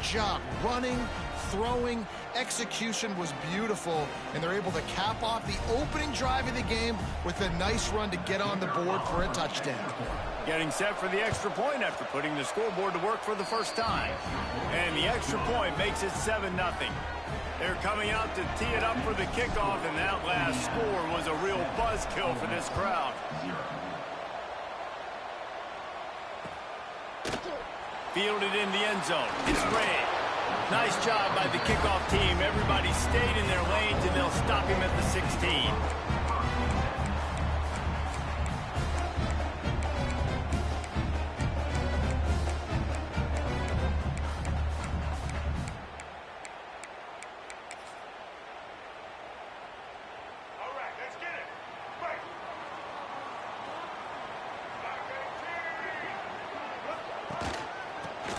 job running, throwing. Execution was beautiful, and they're able to cap off the opening drive of the game with a nice run to get on the board for a touchdown. Getting set for the extra point after putting the scoreboard to work for the first time. And the extra point makes it 7-0. They're coming out to tee it up for the kickoff, and that last score was a real buzzkill for this crowd. Fielded in the end zone. It's Ray. Nice job by the kickoff team. Everybody stayed in their lanes, and they'll stop him at the 16.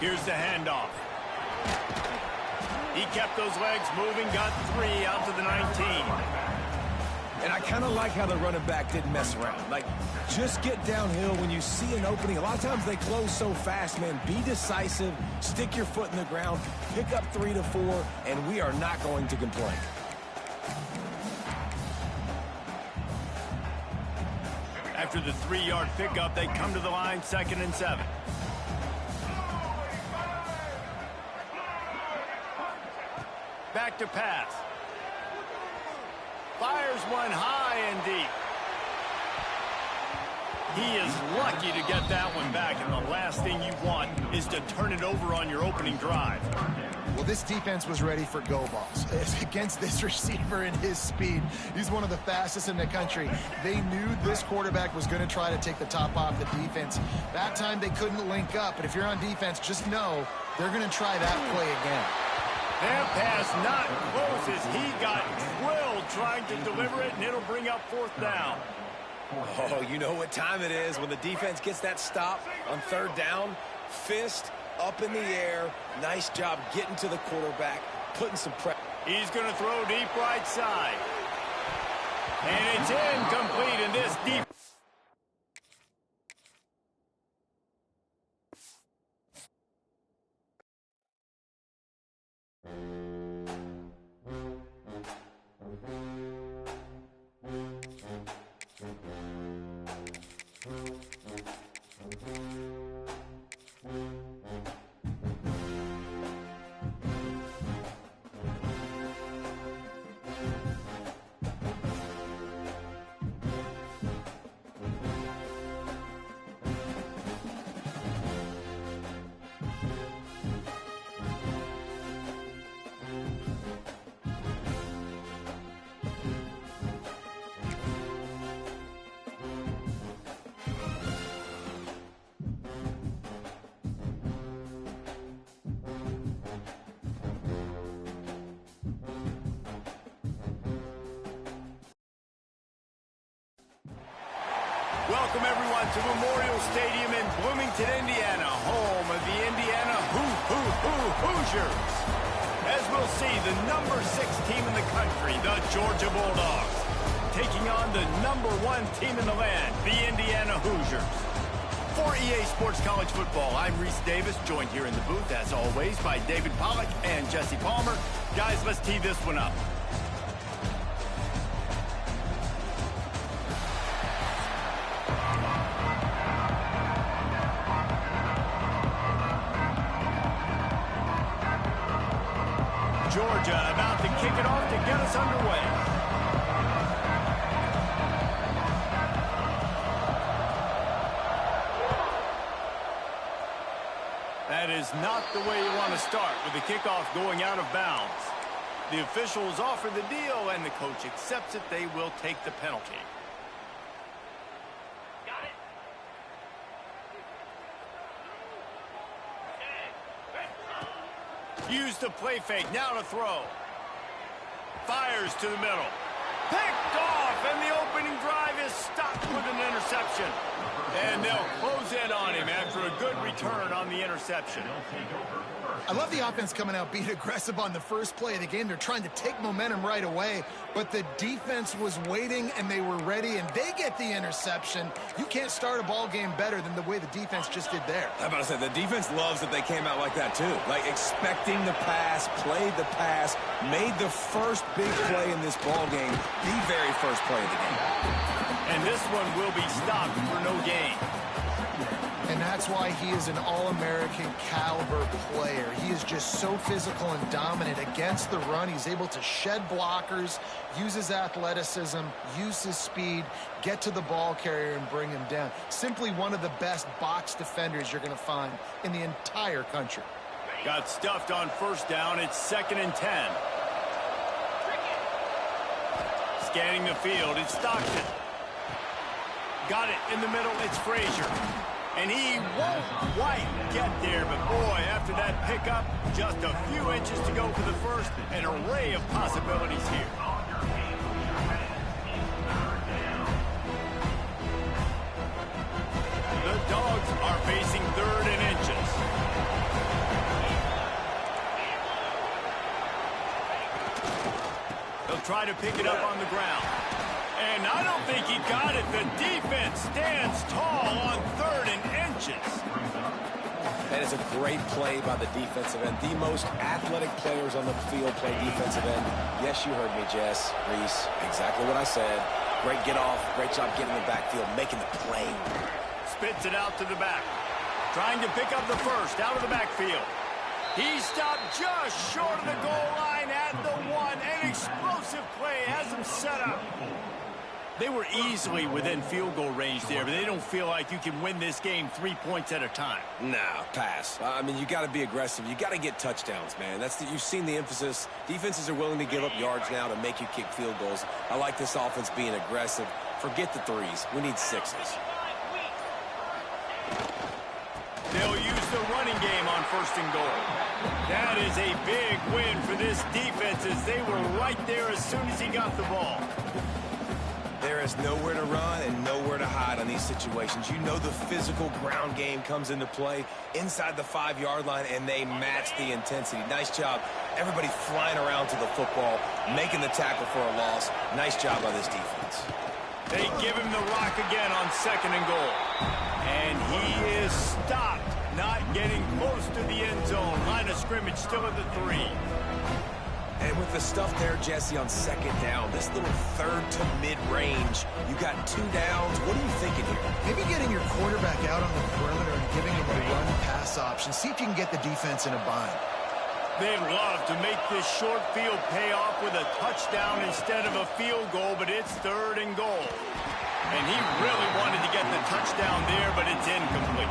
Here's the handoff. He kept those legs moving, got 3 out to the 19. And I kind of like how the running back didn't mess around. Like, just get downhill when you see an opening. A lot of times they close so fast, man. Be decisive, stick your foot in the ground, pick up 3 to 4, and we are not going to complain. After the 3-yard pickup, they come to the line, 2nd and 7. Back to pass. Fires one high and deep. He is lucky to get that one back, and the last thing you want is to turn it over on your opening drive. Well, this defense was ready for go balls. Against this receiver and his speed, he's one of the fastest in the country. They knew this quarterback was going to try to take the top off the defense. That time they couldn't link up, but if you're on defense, just know they're going to try that play again. That pass not close as he got drilled trying to deliver it, and it'll bring up 4th down. Oh, you know what time it is when the defense gets that stop on 3rd down. Fist up in the air. Nice job getting to the quarterback, putting some pressure. He's going to throw deep right side. And it's incomplete in this deep. Welcome, everyone, to Memorial Stadium in Bloomington, Indiana, home of the Indiana Hoosiers. As we'll see, the number 6 team in the country, the Georgia Bulldogs, taking on the number 1 team in the land, the Indiana Hoosiers. For EA Sports College Football, I'm Reese Davis, joined here in the booth, as always, by David Pollack and Jesse Palmer. Guys, let's tee this one up. Georgia about to kick it off to get us underway. That is not the way you want to start with the kickoff going out of bounds. The officials offer the deal, and the coach accepts it. They will take the penalty. Use the play fake, now to throw. Fires to the middle. Picked off, and the opening drive is stopped with an interception. And they'll close in on him after a good return on the interception. I love the offense coming out being aggressive on the first play of the game. They're trying to take momentum right away, but the defense was waiting and they were ready, and they get the interception. You can't start a ball game better than the way the defense just did there. I'm about to say, the defense loves that they came out like that too. Like expecting the pass, played the pass, made the first big play in this ball game, the very first play of the game. And this one will be stopped for no gain. And that's why he is an All-American caliber player. He is just so physical and dominant against the run. He's able to shed blockers, use his athleticism, use his speed, get to the ball carrier and bring him down. Simply one of the best box defenders you're going to find in the entire country. Got stuffed on first down. It's 2nd and 10. Scanning the field. It's Stockton. Got it in the middle. It's Frazier. And he won't quite get there, but boy, after that pickup, just a few inches to go for the first. An array of possibilities here. The Dogs are facing 3rd and inches. They'll try to pick it up on the ground. And I don't think he got it. The defense stands tall on 3rd and inches. That is a great play by the defensive end. The most athletic players on the field play defensive end. Yes, you heard me, Jess, Reese. Exactly what I said. Great get off. Great job getting in the backfield, making the play. Spits it out to the back. Trying to pick up the first out of the backfield. He stopped just short of the goal line at the 1. An explosive play has him set up. They were easily within field goal range there, but they don't feel like you can win this game 3 points at a time. Nah, pass. I mean, you got to be aggressive. You got to get touchdowns, man. You've seen the emphasis. Defenses are willing to give up yards now to make you kick field goals. I like this offense being aggressive. Forget the 3s. We need 6s. They'll use the running game on 1st and goal. That is a big win for this defense as they were right there as soon as he got the ball. There is nowhere to run and nowhere to hide on these situations. You know the physical ground game comes into play inside the 5-yard line, and they match the intensity. Nice job. Everybody flying around to the football, making the tackle for a loss. Nice job by this defense. They give him the rock again on 2nd and goal. And he is stopped, not getting close to the end zone. Line of scrimmage still at the 3. And with the stuff there, Jesse, on 2nd down, this little 3rd to mid-range, you got 2 downs. What are you thinking here? Maybe getting your quarterback out on the perimeter and giving him a run-pass option. See if you can get the defense in a bind. They'd love to make this short field pay off with a touchdown instead of a field goal, but it's 3rd and goal. And he really wanted to get the touchdown there, but it's incomplete.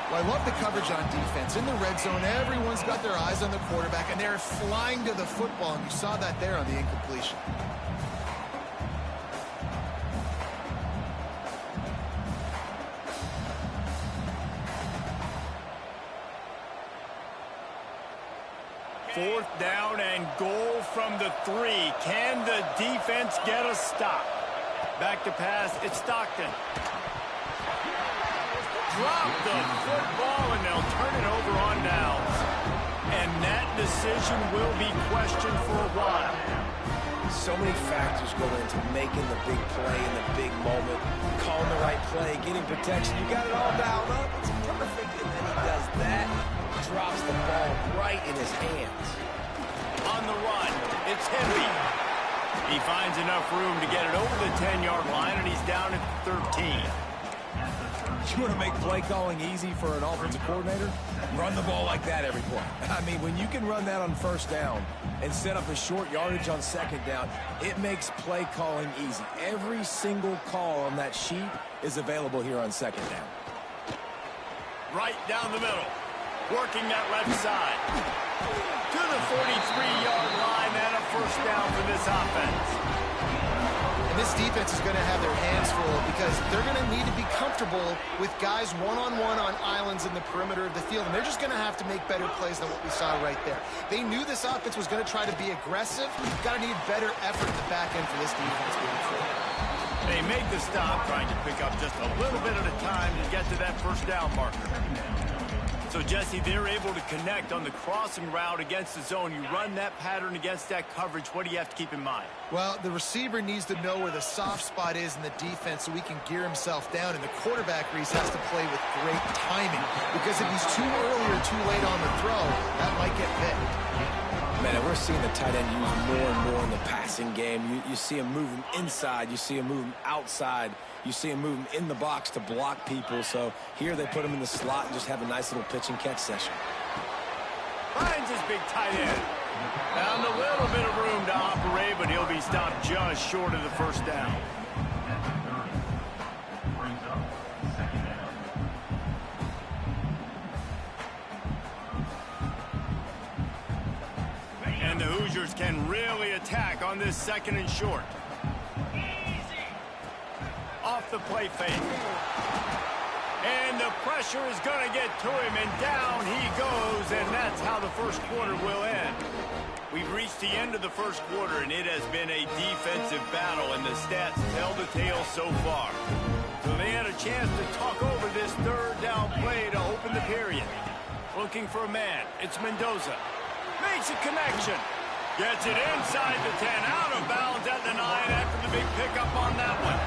Well, I love the coverage on defense. In the red zone, everyone's got their eyes on the quarterback, and they're flying to the football, and you saw that there on the incompletion. Fourth down and goal from the 3. Can the defense get a stop? Back to pass, it's Stockton. Drop the football, and they'll turn it over on downs. And that decision will be questioned for a while. So many factors go into making the big play in the big moment, calling the right play, getting protection. You got it all dialed up. It's perfect. And then he does that, drops the ball right in his hands. On the run, it's Henry. He finds enough room to get it over the 10-yard line, and he's down at 13. You want to make play calling easy for an offensive coordinator? Run the ball like that every play. I mean, when you can run that on 1st down and set up a short yardage on 2nd down, it makes play calling easy. Every single call on that sheet is available here on 2nd down. Right down the middle, working that left side. To the 43-yard line, and a 1st down for this offense. This defense is going to have their hands full because they're going to need to be comfortable with guys one-on-one on islands in the perimeter of the field, and they're just going to have to make better plays than what we saw right there. They knew this offense was going to try to be aggressive. Got to need better effort at the back end for this defense moving forward. They make the stop, trying to pick up just a little bit at a time to get to that first down marker. So, Jesse, they're able to connect on the crossing route against the zone. You run that pattern against that coverage. What do you have to keep in mind? Well, the receiver needs to know where the soft spot is in the defense so he can gear himself down. And the quarterback, Reese, has to play with great timing. Because if he's too early or too late on the throw, that might get picked. Man, we're seeing the tight end used more and more in the passing game. You see him move him inside. You see him move him outside. You see him move him in the box to block people. So here they put him in the slot and just have a nice little pitch and catch session. Finds his big tight end. Found a little bit of room to operate, but he'll be stopped just short of the first down. And the Hoosiers can really attack on this second and short. Off the play fake. And the pressure is going to get to him, and down he goes, and that's how the first quarter will end. We've reached the end of the first quarter, and it has been a defensive battle, and the stats tell the tale so far. So they had a chance to talk over this third down play to open the period. Looking for a man. It's Mendoza. Makes a connection. Gets it inside the 10, out of bounds at the 9 after the big pickup on that one.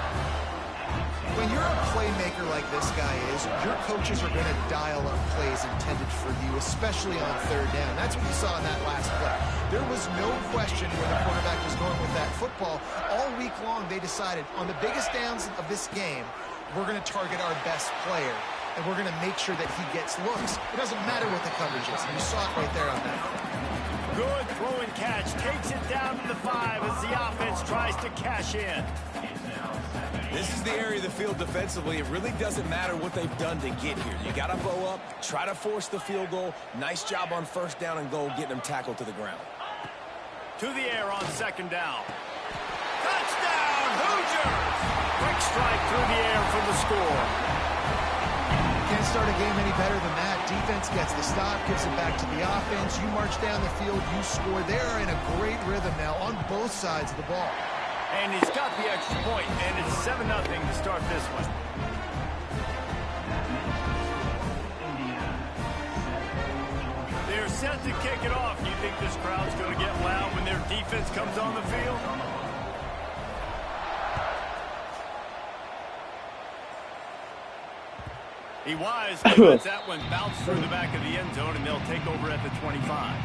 When you're a playmaker like this guy is, your coaches are going to dial up plays intended for you, especially on third down. That's what you saw in that last play. There was no question where the quarterback was going with that football. All week long, they decided on the biggest downs of this game, we're going to target our best player, and we're going to make sure that he gets looks. It doesn't matter what the coverage is. And you saw it right there on that. Good throw and catch. Takes it down to the 5 as the offense tries to cash in. This is the area of the field defensively. It really doesn't matter what they've done to get here. You got to bow up, try to force the field goal. Nice job on first down and goal, getting them tackled to the ground. To the air on second down. Touchdown, Hoosiers! Quick strike through the air for the score. Can't start a game any better than that. Defense gets the stop, gives it back to the offense. You march down the field, you score. They're in a great rhythm now on both sides of the ball. And he's got the extra point, and it's 7-0 to start this one. They're set to kick it off. You think this crowd's going to get loud when their defense comes on the field? He wisely lets that one bounce through the back of the end zone, and they'll take over at the 25.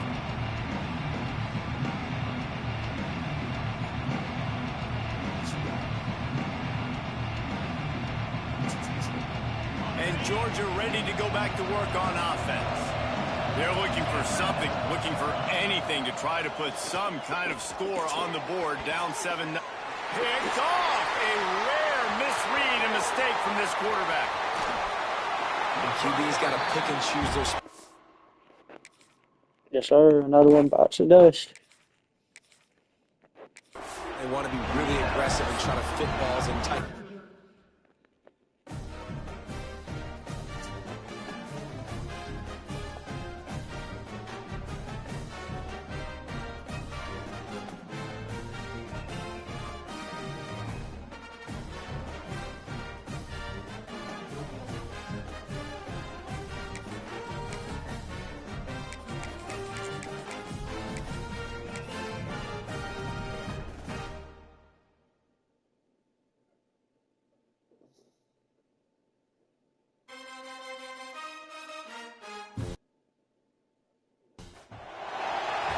And Georgia ready to go back to work on offense. They're looking for something, looking for anything to try to put some kind of score on the board. Down 7. Picked off. A rare misread and mistake from this quarterback. The QB's got to pick and choose their... Yes, sir. Another one bites the dust. They want to be really aggressive and try to fit balls in tight.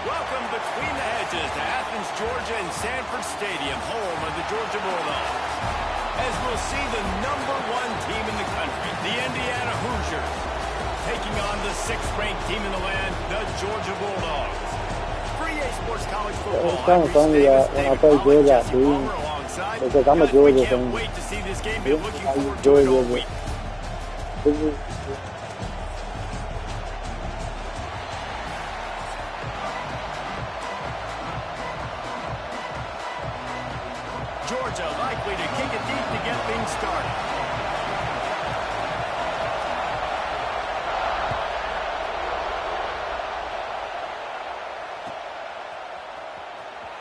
Welcome between the hedges to Athens, Georgia and Sanford Stadium, home of the Georgia Bulldogs. As we'll see the #1 team in the country, the Indiana Hoosiers, taking on the 6th-ranked team in the land, the Georgia Bulldogs. 3A Sports College Football. It's kind of funny that when I play Georgia at Green, because I'm a Georgia fan. Can't wait to see this game. Been looking forward to it all week. Georgia likely to kick it deep to get things started.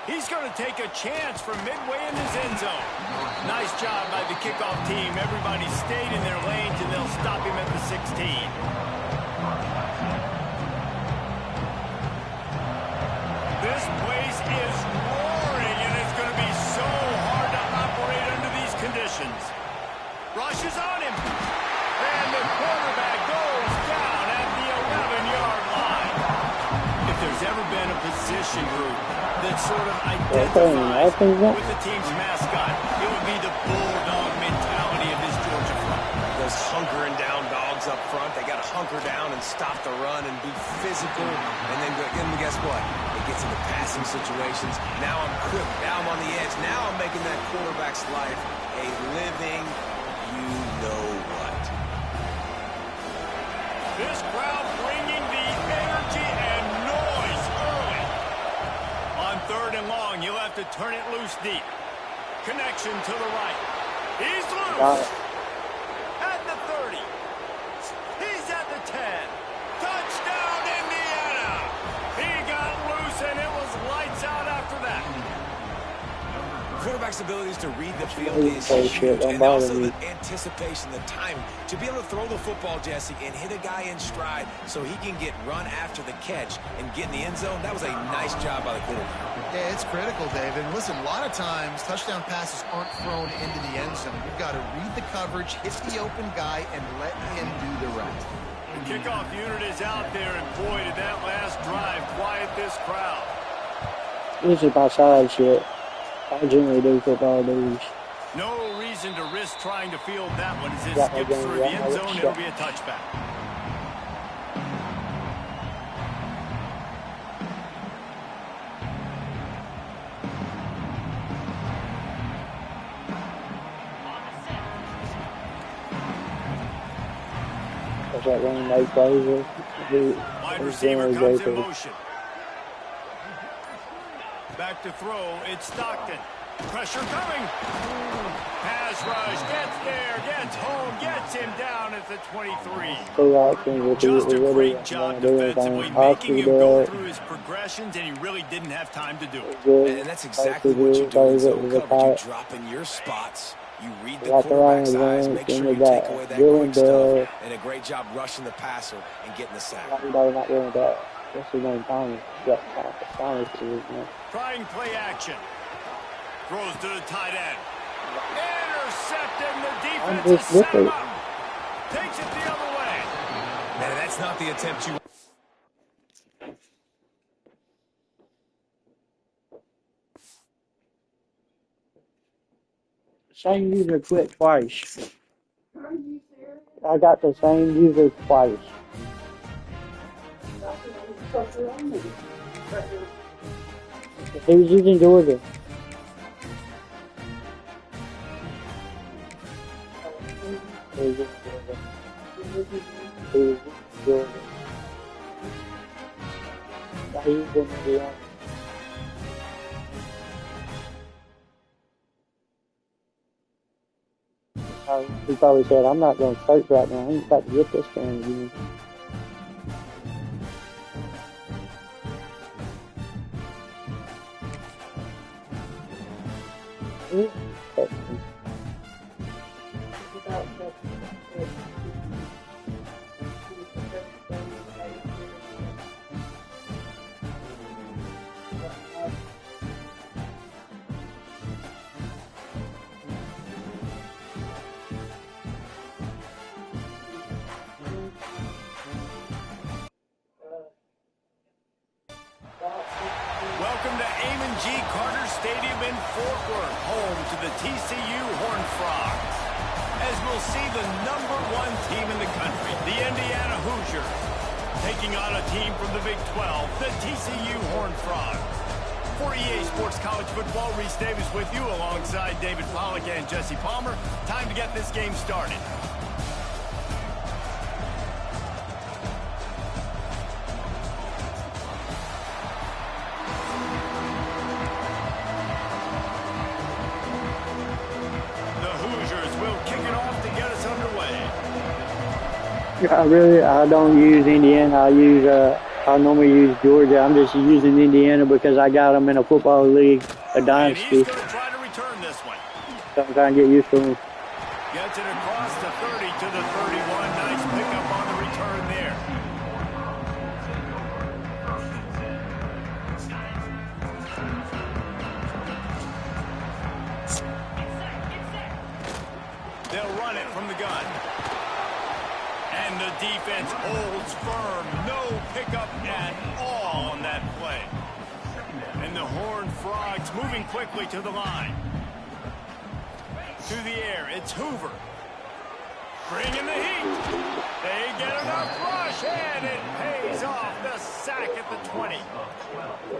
He's going to take a chance from midway in his end zone. Nice job by the kickoff team. Everybody stayed in their lanes, and they'll stop him at the 16. This place is roaring, and it's going to be so hard to operate under these conditions. Rush is on him, and the quarterback goes down at the 11-yard line. If there's ever been a position group that sort of identifies with the team's mascot, it would be the bulldog mentality of this Georgia front. Those hunkering down dogs up front, they got to hunker down and stop the run and be physical. And then guess what? It gets into passing situations. Now I'm quick. Now I'm on the edge. Now I'm making that quarterback's life a living you-know-what. This crowd bringing the energy and noise early. On 3rd and long, you'll have to turn it loose deep. Connection to the right. He's loose. At the 30. He's at the 10. Touchdown, Indiana. He got loose, and it was lights out after that. Quarterback's abilities to read the field is huge, and also the anticipation, the time to be able to throw the football, Jesse, and hit a guy in stride so he can get run after the catch and get in the end zone. That was a nice job by the quarterback. Yeah, it's critical, Dave. And listen, a lot of times touchdown passes aren't thrown into the end zone. You've got to read the coverage, hit the open guy, and let him do the rest. The kickoff unit is out there, and boy, did that last drive quiet this crowd. This is my side shit. I generally do football dudes. No reason to risk trying to field that one as it skips through the end zone. It'll be a touchback. That's that running back plays. Wide receiver comes in motion. Back to throw. It's Stockton. Pressure coming. Pass rush. Gets there. Gets home. Gets him down at the 23. Just a great job defensively, making him go through his progressions, and he really didn't have time to do it. And that's exactly what you do in zone coverage. You drop in your spots. You read the quarterback's eyes, make sure you take away that quick stuff, and a great job rushing the passer and getting the sack. Not doing that. What's his name? Thomas. Yeah, Thomas. Trying play action. Throws to the tight end. Intercepted, the defense has set him up. Takes it the other way. Man, that's not the attempt you... Same user quit twice. I got the same user twice. He was using Georgia. He was using Georgia. He was in Indiana. He probably said, I'm not going to search right now. I ain't about to get this game again. Welcome to Amon G. Carter Stadium in Fort Worth, home to the TCU Horned Frogs. As we'll see the #1 team in the country, the Indiana Hoosiers, taking on a team from the Big 12, the TCU Horned Frogs. For EA Sports College Football, Reese Davis with you alongside David Pollack and Jesse Palmer. Time to get this game started. I don't use Indiana. I use I normally use Georgia. I'm just using Indiana because I got them in a football league, a And dynasty. he's going to try to return this one. So I'm trying to get used to them. Gets it across the 30 to the 31. Nice pickup on the return there. They'll run it from the gun. And the defense holds firm. No pickup at all on that play. And the Horned Frogs moving quickly to the line. To the air, it's Hoover. Bringing the heat. They get enough rush, and it pays off. The sack at the 20.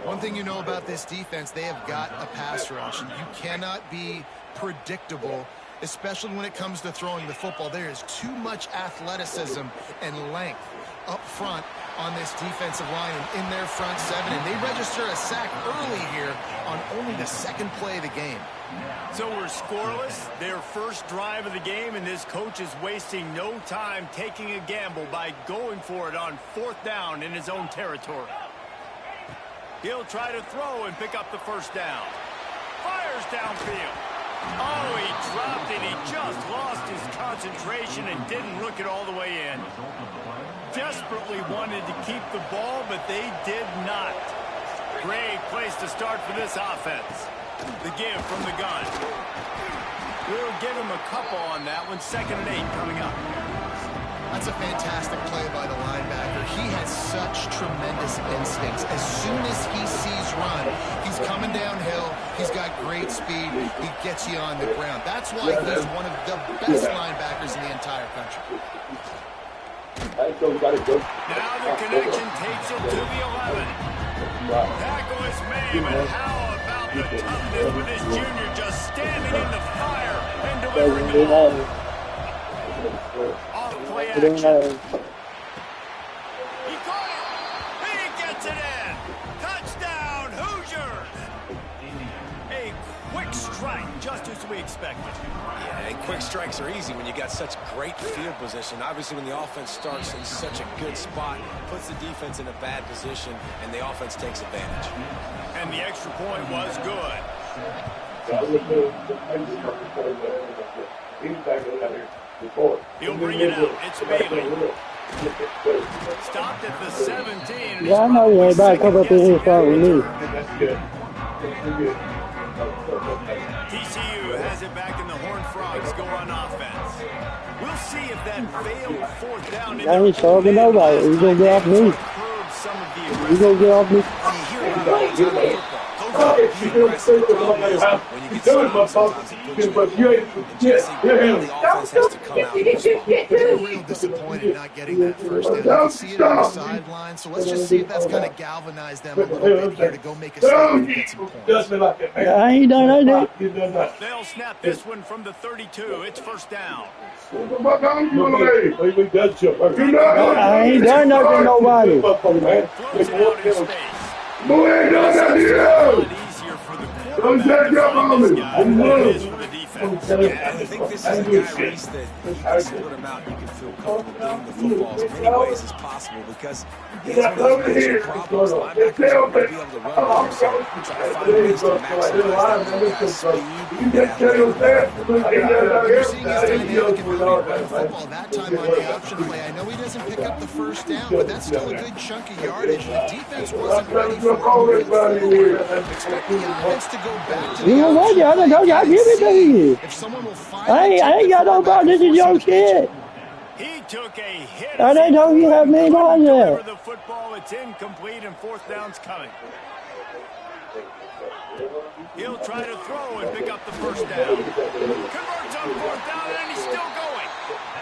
One thing you know about this defense, they have got a pass rush, and you cannot be predictable, especially when it comes to throwing the football. There is too much athleticism and length up front on this defensive line and in their front seven, and they register a sack early here on only the second play of the game. So we're scoreless, their first drive of the game, and this coach is wasting no time taking a gamble by going for it on 4th down in his own territory. He'll try to throw and pick up the first down. Fires downfield. Oh, he dropped it. He just lost his concentration and didn't look it all the way in. Desperately wanted to keep the ball, but they did not. Great place to start for this offense. The give from the gun. We'll give him a couple on that one. 2nd and 8 coming up. That's a fantastic play by the linebacker. He has such tremendous instincts. As soon as he sees run, he's coming downhill. He's got great speed. He gets you on the ground. That's why he's one of the best linebackers in the entire country. Now the connection takes it to the 11. Tackle is made, but how about the toughness with this junior just standing in the fire and delivering the ball? Off play action. He caught it. He gets it in. Touchdown, Hoosiers. A quick strike, just as we expected. Yeah, and quick strikes are easy when you got such great field position. Obviously, when the offense starts in such a good spot, puts the defense in a bad position, and the offense takes advantage. And the extra point was good. He'll bring it out. It's Bailey. Stopped at the 17. Yeah, I know you ain't about to come up in here starting with me. TCU has it back, and the Horned Frogs go on offense. We'll see if that failed 4th down. I ain't starving nobody. He's going to get off me. He's going to get off me. They're real disappointed not getting that first down. You can see it on the sideline, so let's just see if that's kind of galvanized them a little bit here to go make a statement and get some points. I ain't done nothing. They'll snap this one from the 32. It's 1st down. I ain't done nothing to nobody. Floats it out in space. A lot easier for the quarterback to find this guy than it is for the defense. Yeah, I think this is a guy, Reese, that you can split him out. You can feel comfortable getting the football as many ways as possible because he has one of those major problems. Linebackers are going to be able to run with him, so try to find ways to maximize that little guy's speed. You're seeing his dynamic ability to run the football that time on the option play. I know he doesn't pick up the first down, but that's still a good chunk of yardage. The defense wasn't ready for it. Expect the offense to go back to the You know what? I give it to you. If someone will find I ain't got no problem. This is your shit. He took a hit. I didn't know you had me on there. The football, it's incomplete, and 4th down's coming. He'll try to throw and pick up the first down. Converts on 4th down, and he's still going.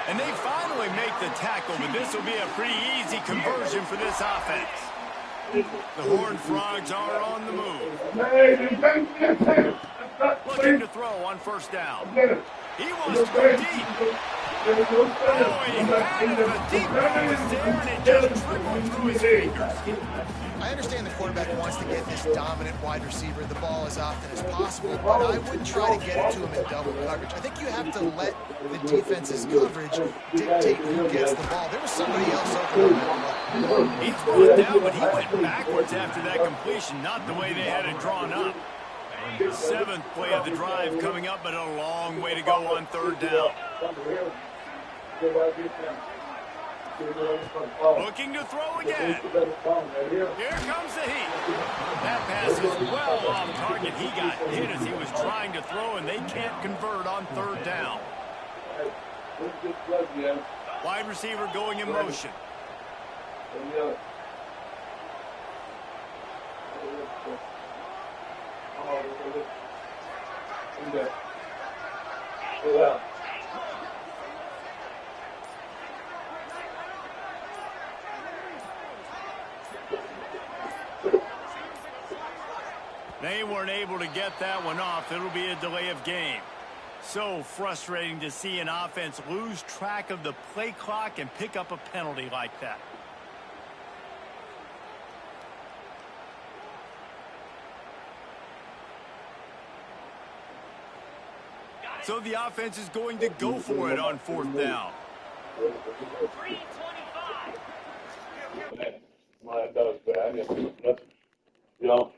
And they finally make the tackle, but this will be a pretty easy conversion for this offense. The Horned Frogs are on the move. Looking to throw on 1st down. He wants to go deep. Oh, he had it. The deep ball was there, and it just trickled through his fingers. I understand the quarterback wants to get this dominant wide receiver the ball as often as possible, but I wouldn't try to get it to him in double coverage. I think you have to let the defense's coverage dictate who gets the ball. There was somebody else open on that play. He's brought down, but he went backwards after that completion, not the way they had it drawn up. Seventh play of the drive coming up, but a long way to go on third down. Looking to throw again. Here comes the heat. That pass is well off target. He got hit as he was trying to throw, and they can't convert on third down. Wide receiver going in motion. They weren't able to get that one off. It'll be a delay of game. So frustrating to see an offense lose track of the play clock and pick up a penalty like that. So the offense is going to go for it on fourth down. 3:25.